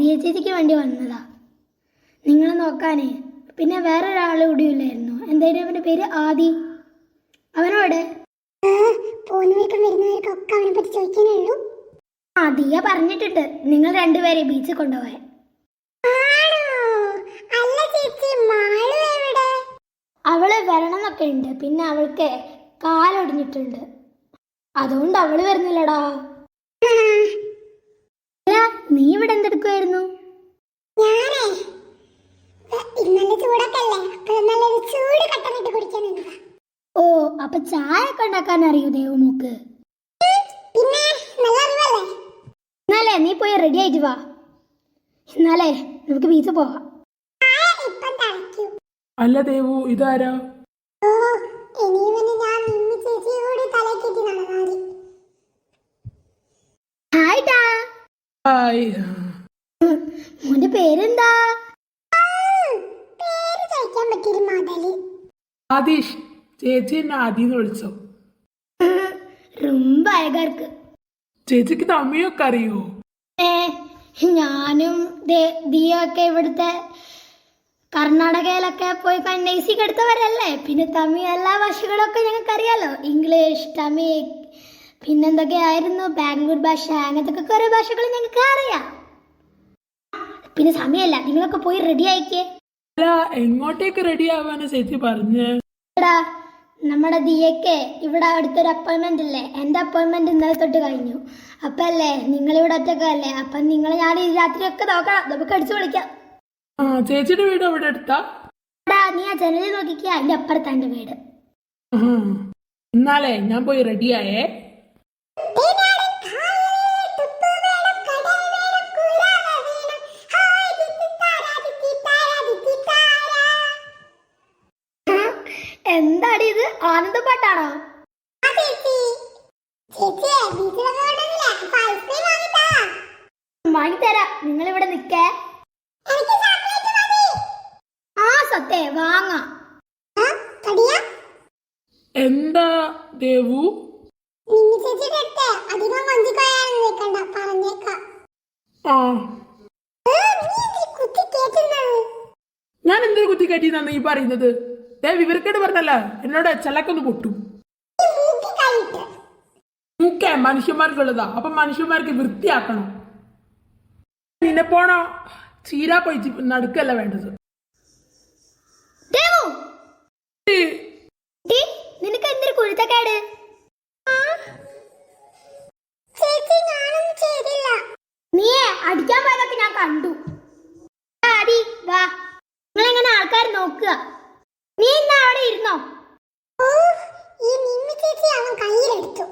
ദിയ ചേച്ചിക്ക് വേണ്ടി വന്നതാ, നിങ്ങളെ നോക്കാനേ. പിന്നെ വേറൊരാൾ കൂടി ഇല്ലായിരുന്നു, എന്തായാലും അവൻ്റെ പേര് ആദി. അവനോടെ ആ ദിയ പറഞ്ഞിട്ടുണ്ട് നിങ്ങൾ രണ്ടുപേരെ ബീച്ചിൽ കൊണ്ടുപോയെ. അവള് വരണമെന്നൊക്കെ ഉണ്ട്, പിന്നെ അവൾക്ക് കാലൊടിഞ്ഞിട്ടുണ്ട്, അതുകൊണ്ട് അവള് വരുന്നില്ലടാ. നീ ഇവിടെ എന്തെടുക്കുമായിരുന്നു? ഓ, അപ്പൊ ചായ ഒക്കെ ഉണ്ടാക്കാൻ അറിയൂ ദേവമോക്ക്? എന്നാലേ നീ പോയി റെഡി ആയിട്ട് വാ, എന്നാലേ നമുക്ക് ബീച്ച് പോവാം. അല്ല ദേവു, ഇതാരാ? ഹായ് ടാ. ഹായ്. മോന്റെ പേരെന്താ? ആദീഷ്. ചേച്ചി എന്നെ ആദിന്ന് വിളിച്ചോ? ரொம்ப അഴകാ ഇருக்கு. ചേച്ചിക്ക് തമിഴൊക്കെ അറിയോ? ഞാനും ദിയൊക്കെ ഇവിടുത്തെ കർണാടകയിലൊക്കെ പോയി നേഴ്സിംഗ് എടുത്തവരല്ലേ, പിന്നെ തമിഴ് എല്ലാ ഭാഷകളൊക്കെ ഞങ്ങൾക്ക് അറിയാലോ. ഇംഗ്ലീഷ്, തമിഴ്, പിന്നെന്തൊക്കെയായിരുന്നു ബാംഗ്ലൂർ ഭാഷ, അങ്ങനത്തെ കുറെ ഭാഷകൾ ഞങ്ങൾക്ക് അറിയാം. പിന്നെ സമയമല്ല, നിങ്ങളൊക്കെ പോയി റെഡി ആയിക്കേ. അല്ല, എങ്ങോട്ടേക്ക് റെഡി ആവാനാ ചേച്ചി പറഞ്ഞേ? നമ്മുടെ ദിയക്ക് ഇവിടെ അടുത്തൊരു അപ്പോയിൻമെന്റ് ഇല്ലേ, എൻ്റെ അപ്പോയിൻമെന്റ് ഇന്നലെ തൊട്ട് കഴിഞ്ഞു. അപ്പൊ അല്ലേ നിങ്ങളിവിടെ ഒറ്റക്കല്ലേ, അപ്പൊ നിങ്ങൾ ഞാൻ ഈ രാത്രിയൊക്കെ നോക്കണം, നമുക്ക് അടിച്ചു വിളിക്കാം. ചേച്ചിയുടെ വീട് എവിടെ എടുത്താ? നീ ആ ജനലിൽ നോക്കിക്കുക, അതിന്റെ അപ്പുറത്താ എൻ്റെ വീട്. എന്നാലേ ഞാൻ പോയി റെഡിയായേ. എന്താടി ഇത്, ആനന്ദപ്പാട്ടാണോ? വാങ്ങിത്തരാം, നിങ്ങൾ ഇവിടെ നിക്കേ. ആ സത്തേ വാങ്ങാം. എന്താ ദേവു? ഞാൻ എന്തൊരു കുത്തി കയറ്റിന്നാ ഈ പറയുന്നത്? വിവരക്കേട് പറഞ്ഞല്ല, എന്നോട് ചെലക്കൊന്ന് പൊട്ടും. മൂക്കേ മനുഷ്യന്മാർക്കുള്ളതാ, അപ്പൊ മനുഷ്യന്മാർക്ക് വൃത്തിയാക്കണം. നിന്നെ പോണോ ചീരാ പോയി നടുക്കല്ല വേണ്ടത്. നിനക്ക് എന്തൊരു കുഴുത്തക്കേട്? നീയെ അടിക്കാൻ പോയതൊക്കെ ഞാൻ കണ്ടു. വാ, നിങ്ങളെങ്ങനെ ആൾക്കാർ നോക്കുക? നീ എന്നാ അവിടെ ഇരുന്നോ? ഈ നിമ്മി ചേച്ചി അവൻ കയ്യിലെടുത്തു.